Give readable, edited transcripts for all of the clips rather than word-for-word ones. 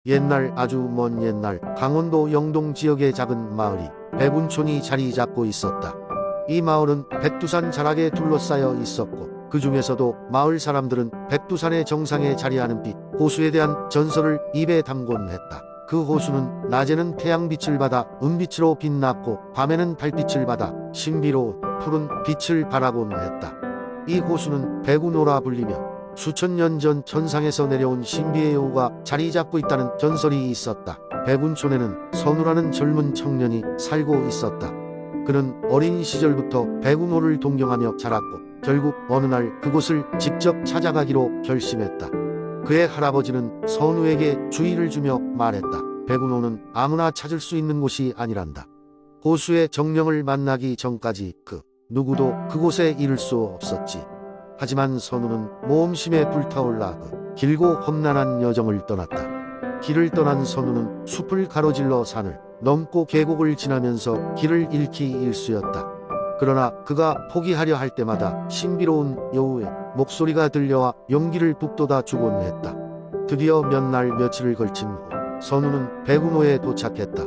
옛날, 아주 먼 옛날, 강원도 영동 지역의 작은 마을이 백운촌이 자리 잡고 있었다. 이 마을은 백두산 자락에 둘러싸여 있었고, 그 중에서도 마을 사람들은 백두산의 정상에 자리하는 빛, 호수에 대한 전설을 입에 담곤 했다. 그 호수는 낮에는 태양빛을 받아 은빛으로 빛났고, 밤에는 달빛을 받아 신비로운 푸른 빛을 발하곤 했다. 이 호수는 백운호라 불리며 수천 년 전 천상에서 내려온 신비의 여우가 자리 잡고 있다는 전설이 있었다. 백운촌에는 선우라는 젊은 청년이 살고 있었다. 그는 어린 시절부터 백운호를 동경하며 자랐고, 결국 어느 날 그곳을 직접 찾아가기로 결심했다. 그의 할아버지는 선우에게 주의를 주며 말했다. 백운호는 아무나 찾을 수 있는 곳이 아니란다. 호수의 정령을 만나기 전까지 그 누구도 그곳에 이를 수 없었지. 하지만 선우는 모험심에 불타올라 그 길고 험난한 여정을 떠났다. 길을 떠난 선우는 숲을 가로질러 산을 넘고 계곡을 지나면서 길을 잃기 일쑤였다. 그러나 그가 포기하려 할 때마다 신비로운 여우의 목소리가 들려와 용기를 북돋아 주곤 했다. 드디어 몇 날 며칠을 걸친 후 선우는 백운호에 도착했다.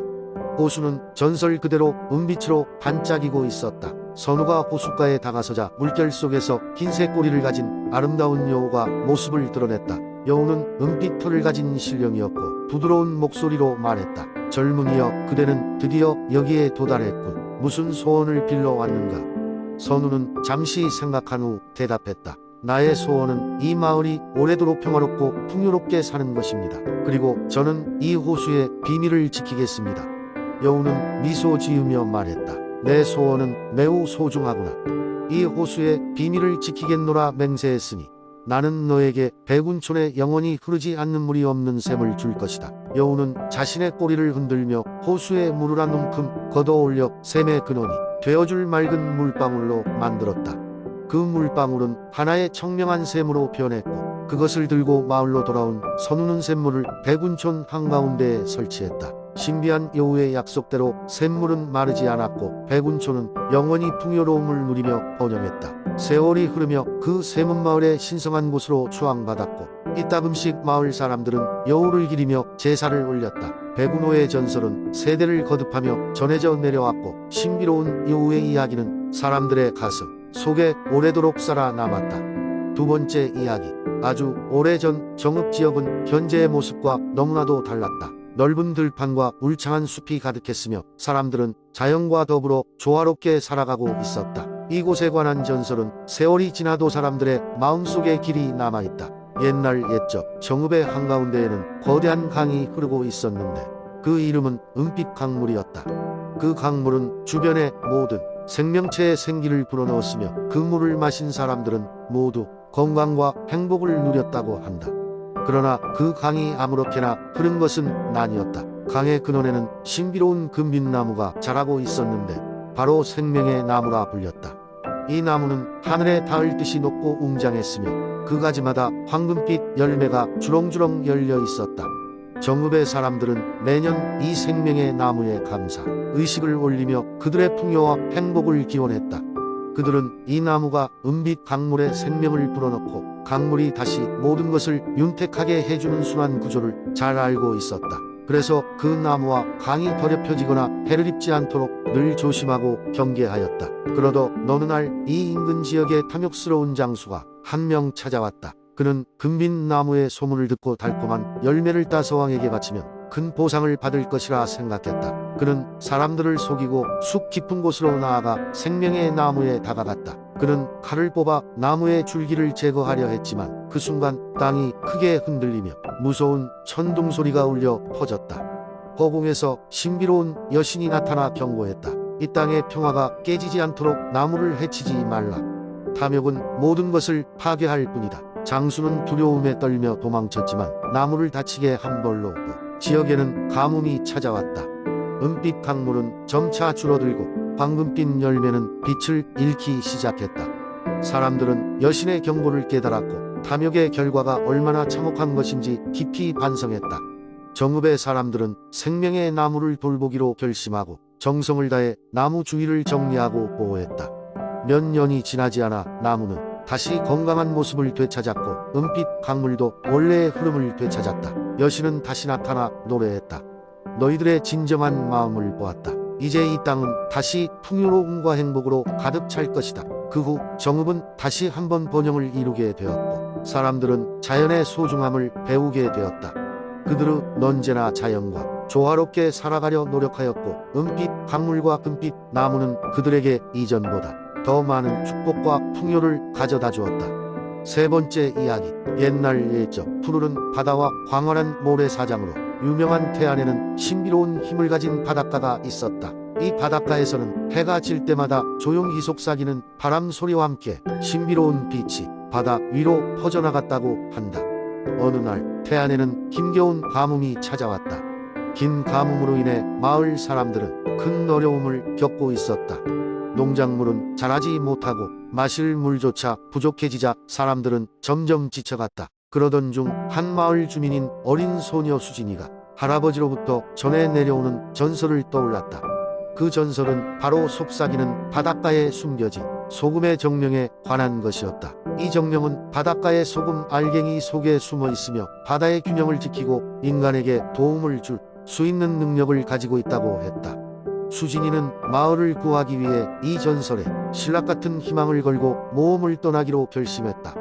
호수는 전설 그대로 은빛으로 반짝이고 있었다. 선우가 호숫가에 다가서자 물결 속에서 흰색 꼬리를 가진 아름다운 여우가 모습을 드러냈다. 여우는 은빛 털을 가진 신령이었고 부드러운 목소리로 말했다. 젊은이여, 그대는 드디어 여기에 도달했군. 무슨 소원을 빌러 왔는가? 선우는 잠시 생각한 후 대답했다. 나의 소원은 이 마을이 오래도록 평화롭고 풍요롭게 사는 것입니다. 그리고 저는 이 호수의 비밀을 지키겠습니다. 여우는 미소 지으며 말했다. 내 소원은 매우 소중하구나. 이 호수의 비밀을 지키겠노라 맹세했으니 나는 너에게 백운촌에 영원히 흐르지 않는 물이 없는 샘을 줄 것이다. 여우는 자신의 꼬리를 흔들며 호수의 물을 한 움큼 걷어올려 샘의 근원이 되어줄 맑은 물방울로 만들었다. 그 물방울은 하나의 청명한 샘으로 변했고, 그것을 들고 마을로 돌아온 선우는 샘물을 백운촌 한가운데에 설치했다. 신비한 여우의 약속대로 샘물은 마르지 않았고 백운촌은 영원히 풍요로움을 누리며 번영했다. 세월이 흐르며 그 샘은 마을의 신성한 곳으로 추앙받았고, 이따금씩 마을 사람들은 여우를 기리며 제사를 올렸다. 백운호의 전설은 세대를 거듭하며 전해져 내려왔고, 신비로운 여우의 이야기는 사람들의 가슴 속에 오래도록 살아남았다. 두 번째 이야기. 아주 오래전 정읍지역은 현재의 모습과 너무나도 달랐다. 넓은 들판과 울창한 숲이 가득했으며 사람들은 자연과 더불어 조화롭게 살아가고 있었다. 이곳에 관한 전설은 세월이 지나도 사람들의 마음속에 길이 남아있다. 옛날 옛적 정읍의 한가운데에는 거대한 강이 흐르고 있었는데 그 이름은 은빛 강물이었다. 그 강물은 주변의 모든 생명체의 생기를 불어넣었으며 그 물을 마신 사람들은 모두 건강과 행복을 누렸다고 한다. 그러나 그 강이 아무렇게나 흐른 것은 아니었다. 강의 근원에는 신비로운 금빛나무가 자라고 있었는데 바로 생명의 나무라 불렸다. 이 나무는 하늘에 닿을 듯이 높고 웅장했으며 그 가지마다 황금빛 열매가 주렁주렁 열려 있었다. 정읍의 사람들은 매년 이 생명의 나무에 감사, 의식을 올리며 그들의 풍요와 행복을 기원했다. 그들은 이 나무가 은빛 강물에 생명을 불어넣고 강물이 다시 모든 것을 윤택하게 해주는 순환 구조를 잘 알고 있었다. 그래서 그 나무와 강이 더럽혀지거나 해를 입지 않도록 늘 조심하고 경계하였다. 그러던 어느 날 이 인근 지역에 탐욕스러운 장수가 한 명 찾아왔다. 그는 금빛 나무의 소문을 듣고 달콤한 열매를 따서 왕에게 바치면 큰 보상을 받을 것이라 생각했다. 그는 사람들을 속이고 숲 깊은 곳으로 나아가 생명의 나무에 다가갔다. 그는 칼을 뽑아 나무의 줄기를 제거하려 했지만 그 순간 땅이 크게 흔들리며 무서운 천둥 소리가 울려 퍼졌다. 허공에서 신비로운 여신이 나타나 경고했다. 이 땅의 평화가 깨지지 않도록 나무를 해치지 말라. 탐욕은 모든 것을 파괴할 뿐이다. 장수는 두려움에 떨며 도망쳤지만 나무를 다치게 한 벌로 그 지역에는 가뭄이 찾아왔다. 은빛 강물은 점차 줄어들고 황금빛 열매는 빛을 잃기 시작했다. 사람들은 여신의 경고를 깨달았고 탐욕의 결과가 얼마나 참혹한 것인지 깊이 반성했다. 정읍의 사람들은 생명의 나무를 돌보기로 결심하고 정성을 다해 나무 주위를 정리하고 보호했다. 몇 년이 지나지 않아 나무는 다시 건강한 모습을 되찾았고 은빛 강물도 원래의 흐름을 되찾았다. 여신은 다시 나타나 노래했다. 너희들의 진정한 마음을 보았다. 이제 이 땅은 다시 풍요로움과 행복으로 가득 찰 것이다. 그 후 정읍은 다시 한번 번영을 이루게 되었고 사람들은 자연의 소중함을 배우게 되었다. 그들은 언제나 자연과 조화롭게 살아가려 노력하였고 은빛 강물과 금빛 나무는 그들에게 이전보다 더 많은 축복과 풍요를 가져다 주었다. 세 번째 이야기. 옛날 옛적 푸르른 바다와 광활한 모래사장으로 유명한 태안에는 신비로운 힘을 가진 바닷가가 있었다. 이 바닷가에서는 해가 질 때마다 조용히 속삭이는 바람 소리와 함께 신비로운 빛이 바다 위로 퍼져나갔다고 한다. 어느 날 태안에는 힘겨운 가뭄이 찾아왔다. 긴 가뭄으로 인해 마을 사람들은 큰 어려움을 겪고 있었다. 농작물은 자라지 못하고 마실 물조차 부족해지자 사람들은 점점 지쳐갔다. 그러던 중 한 마을 주민인 어린 소녀 수진이가 할아버지로부터 전해 내려오는 전설을 떠올랐다. 그 전설은 바로 속삭이는 바닷가에 숨겨진 소금의 정령에 관한 것이었다. 이 정령은 바닷가의 소금 알갱이 속에 숨어 있으며 바다의 균형을 지키고 인간에게 도움을 줄 수 있는 능력을 가지고 있다고 했다. 수진이는 마을을 구하기 위해 이 전설에 신락 같은 희망을 걸고 모험을 떠나기로 결심했다.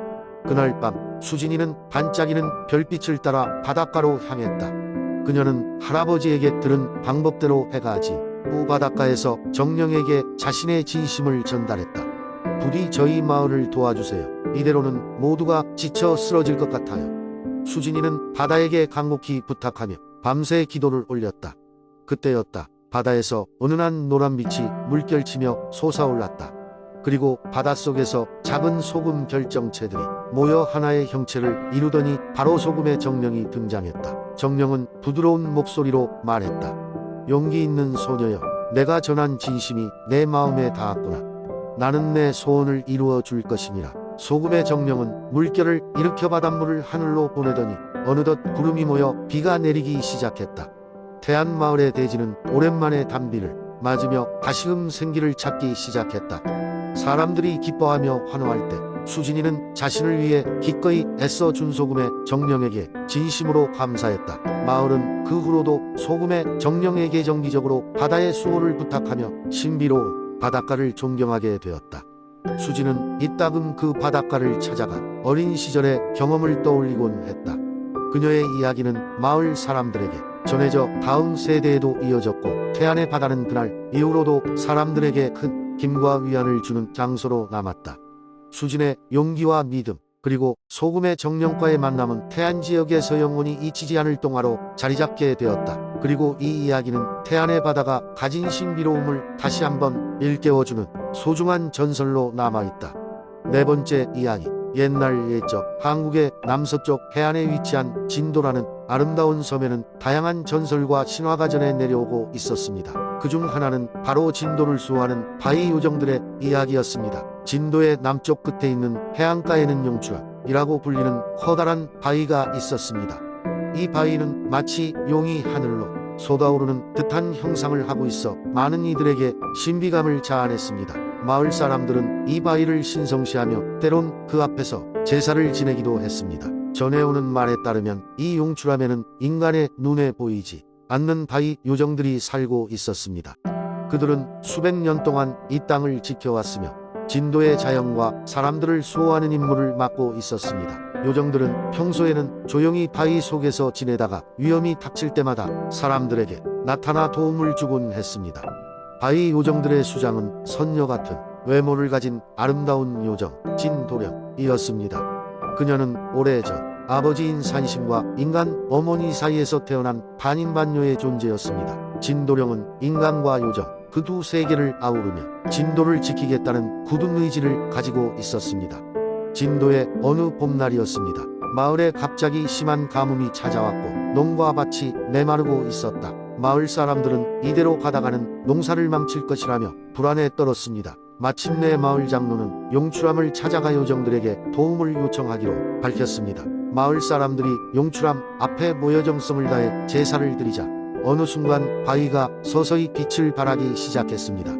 그날 밤 수진이는 반짝이는 별빛을 따라 바닷가로 향했다. 그녀는 할아버지에게 들은 방법대로 해가지 후 바닷가에서 정령에게 자신의 진심을 전달했다. 부디 저희 마을을 도와주세요. 이대로는 모두가 지쳐 쓰러질 것 같아요. 수진이는 바다에게 간곡히 부탁하며 밤새 기도를 올렸다. 그때였다. 바다에서 은은한 노란빛이 물결치며 솟아올랐다. 그리고 바닷속에서 작은 소금 결정체들이 모여 하나의 형체를 이루더니 바로 소금의 정령이 등장했다. 정령은 부드러운 목소리로 말했다. 용기 있는 소녀여, 내가 전한 진심이 내 마음에 닿았구나. 나는 내 소원을 이루어 줄 것이니라. 소금의 정령은 물결을 일으켜 바닷물을 하늘로 보내더니 어느덧 구름이 모여 비가 내리기 시작했다. 태안 마을의 대지는 오랜만에 단비를 맞으며 다시금 생기를 찾기 시작했다. 사람들이 기뻐하며 환호할 때 수진이는 자신을 위해 기꺼이 애써 준 소금의 정령에게 진심으로 감사했다. 마을은 그 후로도 소금의 정령에게 정기적으로 바다의 수호를 부탁하며 신비로운 바닷가를 존경하게 되었다. 수진은 이따금 그 바닷가를 찾아가 어린 시절의 경험을 떠올리곤 했다. 그녀의 이야기는 마을 사람들에게 전해져 다음 세대에도 이어졌고 태안의 바다는 그날 이후로도 사람들에게 큰 힘과 위안을 주는 장소로 남았다. 수진의 용기와 믿음 그리고 소금의 정령과의 만남은 태안 지역에서 영원히 잊히지 않을 동화로 자리잡게 되었다. 그리고 이 이야기는 태안의 바다가 가진 신비로움을 다시 한번 일깨워주는 소중한 전설로 남아있다. 네 번째 이야기. 옛날 옛적 한국의 남서쪽 해안에 위치한 진도라는 아름다운 섬에는 다양한 전설과 신화가 전해 내려오고 있었습니다. 그중 하나는 바로 진도를 수호하는 바위 요정들의 이야기였습니다. 진도의 남쪽 끝에 있는 해안가에는 용추암이라고 불리는 커다란 바위가 있었습니다. 이 바위는 마치 용이 하늘로 솟아오르는 듯한 형상을 하고 있어 많은 이들에게 신비감을 자아냈습니다. 마을 사람들은 이 바위를 신성시하며 때론 그 앞에서 제사를 지내기도 했습니다. 전해오는 말에 따르면 이 용추람에는 인간의 눈에 보이지 않는 바위 요정들이 살고 있었습니다. 그들은 수백 년 동안 이 땅을 지켜왔으며 진도의 자연과 사람들을 수호하는 임무를 맡고 있었습니다. 요정들은 평소에는 조용히 바위 속에서 지내다가 위험이 닥칠 때마다 사람들에게 나타나 도움을 주곤 했습니다. 바위 요정들의 수장은 선녀 같은 외모를 가진 아름다운 요정 진도령이었습니다. 그녀는 오래전 아버지인 산신과 인간 어머니 사이에서 태어난 반인반녀의 존재였습니다. 진도령은 인간과 요정 그 두 세계를 아우르며 진도를 지키겠다는 굳은 의지를 가지고 있었습니다. 진도의 어느 봄날이었습니다. 마을에 갑자기 심한 가뭄이 찾아왔고 농과 밭이 메마르고 있었다. 마을 사람들은 이대로 가다가는 농사를 망칠 것이라며 불안에 떨었습니다. 마침내 마을 장로는 용추람을 찾아가 요정들에게 도움을 요청하기로 밝혔습니다. 마을 사람들이 용추람 앞에 모여 정성을 다해 제사를 드리자 어느 순간 바위가 서서히 빛을 발하기 시작했습니다.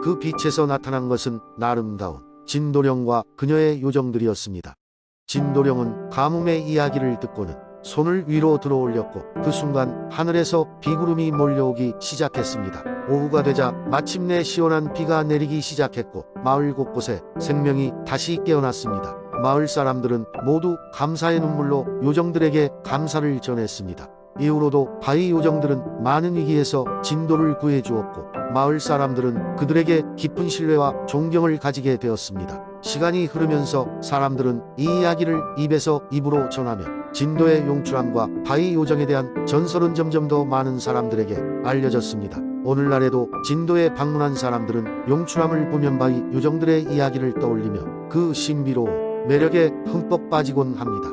그 빛에서 나타난 것은 아름다운 진도령과 그녀의 요정들이었습니다. 진도령은 가뭄의 이야기를 듣고는 손을 위로 들어올렸고 그 순간 하늘에서 비구름이 몰려오기 시작했습니다. 오후가 되자 마침내 시원한 비가 내리기 시작했고 마을 곳곳에 생명이 다시 깨어났습니다. 마을 사람들은 모두 감사의 눈물로 요정들에게 감사를 전했습니다. 이후로도 바위 요정들은 많은 위기에서 진도를 구해주었고 마을 사람들은 그들에게 깊은 신뢰와 존경을 가지게 되었습니다. 시간이 흐르면서 사람들은 이 이야기를 입에서 입으로 전하며 진도의 용추람과 바위 요정에 대한 전설은 점점 더 많은 사람들에게 알려졌습니다. 오늘날에도 진도에 방문한 사람들은 용추람을 보면 바위 요정들의 이야기를 떠올리며 그 신비로운 매력에 흠뻑 빠지곤 합니다.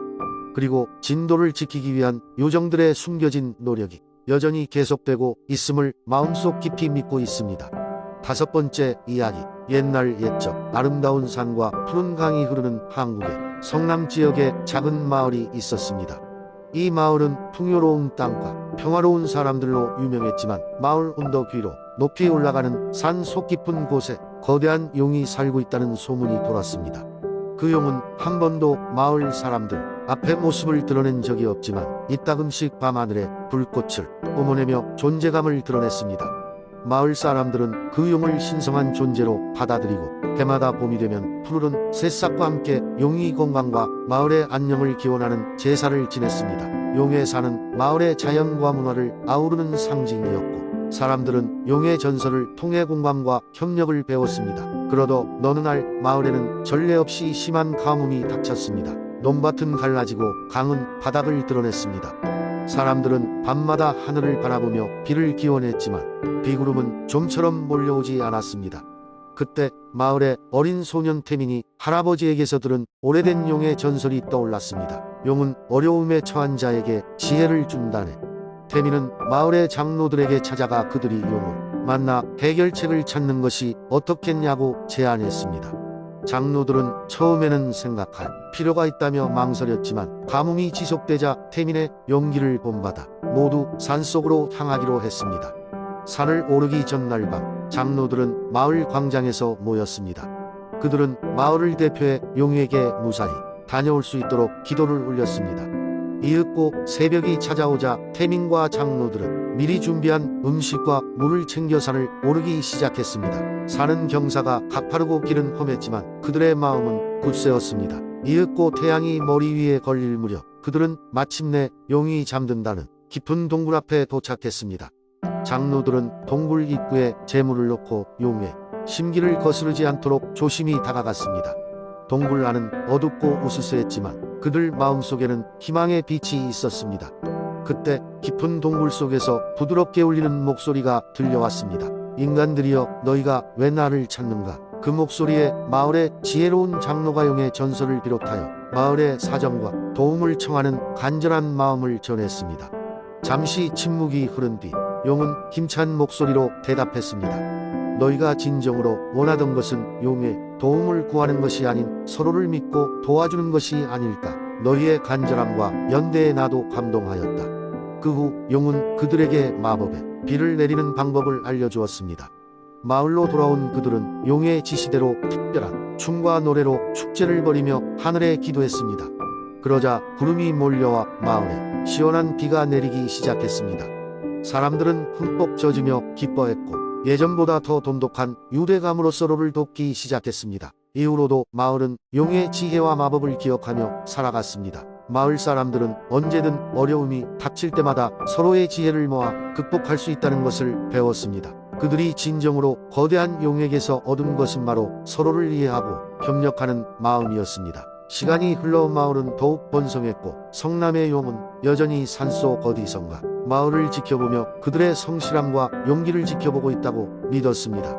그리고 진도를 지키기 위한 요정들의 숨겨진 노력이 여전히 계속되고 있음을 마음속 깊이 믿고 있습니다. 다섯 번째 이야기. 옛날 옛적 아름다운 산과 푸른 강이 흐르는 한국의 성남 지역에 작은 마을이 있었습니다. 이 마을은 풍요로운 땅과 평화로운 사람들로 유명했지만 마을 언덕 위로 높이 올라가는 산 속 깊은 곳에 거대한 용이 살고 있다는 소문이 돌았습니다. 그 용은 한 번도 마을 사람들 앞에 모습을 드러낸 적이 없지만 이따금씩 밤하늘에 불꽃을 뿜어내며 존재감을 드러냈습니다. 마을 사람들은 그 용을 신성한 존재로 받아들이고 해마다 봄이 되면 푸르른 새싹과 함께 용이 건강과 마을의 안녕을 기원하는 제사를 지냈습니다. 용의 산은 마을의 자연과 문화를 아우르는 상징이었고 사람들은 용의 전설을 통해 공감과 협력을 배웠습니다. 그러던 어느 날 마을에는 전례 없이 심한 가뭄이 닥쳤습니다. 논밭은 갈라지고 강은 바닥을 드러냈습니다. 사람들은 밤마다 하늘을 바라보며 비를 기원했지만 비구름은 좀처럼 몰려오지 않았습니다. 그때 마을의 어린 소년 태민이 할아버지에게서 들은 오래된 용의 전설이 떠올랐습니다. 용은 어려움에 처한 자에게 지혜를 준다네. 태민은 마을의 장로들에게 찾아가 그들이 용을 만나 해결책을 찾는 것이 어떻겠냐고 제안했습니다. 장로들은 처음에는 생각할 필요가 있다며 망설였지만 가뭄이 지속되자 태민의 용기를 본받아 모두 산속으로 향하기로 했습니다. 산을 오르기 전날 밤 장로들은 마을 광장에서 모였습니다. 그들은 마을을 대표해 용에게 무사히 다녀올 수 있도록 기도를 올렸습니다. 이윽고 새벽이 찾아오자 태민과 장로들은 미리 준비한 음식과 물을 챙겨 산을 오르기 시작했습니다. 산은 경사가 가파르고 길은 험했지만 그들의 마음은 굳세었습니다. 이윽고 태양이 머리 위에 걸릴 무렵 그들은 마침내 용이 잠든다는 깊은 동굴 앞에 도착했습니다. 장로들은 동굴 입구에 재물을 놓고 용의 심기를 거스르지 않도록 조심히 다가갔습니다. 동굴 안은 어둡고 우스스했지만 그들 마음속에는 희망의 빛이 있었습니다. 그때 깊은 동굴 속에서 부드럽게 울리는 목소리가 들려왔습니다. 인간들이여, 너희가 왜 나를 찾는가? 그 목소리에 마을의 지혜로운 장로가 용의 전설을 비롯하여 마을의 사정과 도움을 청하는 간절한 마음을 전했습니다. 잠시 침묵이 흐른 뒤 용은 힘찬 목소리로 대답했습니다. 너희가 진정으로 원하던 것은 용의 도움을 구하는 것이 아닌 서로를 믿고 도와주는 것이 아닐까. 너희의 간절함과 연대에 나도 감동하였다. 그 후 용은 그들에게 마법의 비를 내리는 방법을 알려주었습니다. 마을로 돌아온 그들은 용의 지시대로 특별한 춤과 노래로 축제를 벌이며 하늘에 기도했습니다. 그러자 구름이 몰려와 마을에 시원한 비가 내리기 시작했습니다. 사람들은 흠뻑 젖으며 기뻐했고 예전보다 더 돈독한 유대감으로 서로를 돕기 시작했습니다. 이후로도 마을은 용의 지혜와 마법을 기억하며 살아갔습니다. 마을 사람들은 언제든 어려움이 닥칠 때마다 서로의 지혜를 모아 극복할 수 있다는 것을 배웠습니다. 그들이 진정으로 거대한 용에게서 얻은 것은 바로 서로를 이해하고 협력하는 마음이었습니다. 시간이 흘러 마을은 더욱 번성했고 성남의 용은 여전히 산속 어디선가 마을을 지켜보며 그들의 성실함과 용기를 지켜보고 있다고 믿었습니다.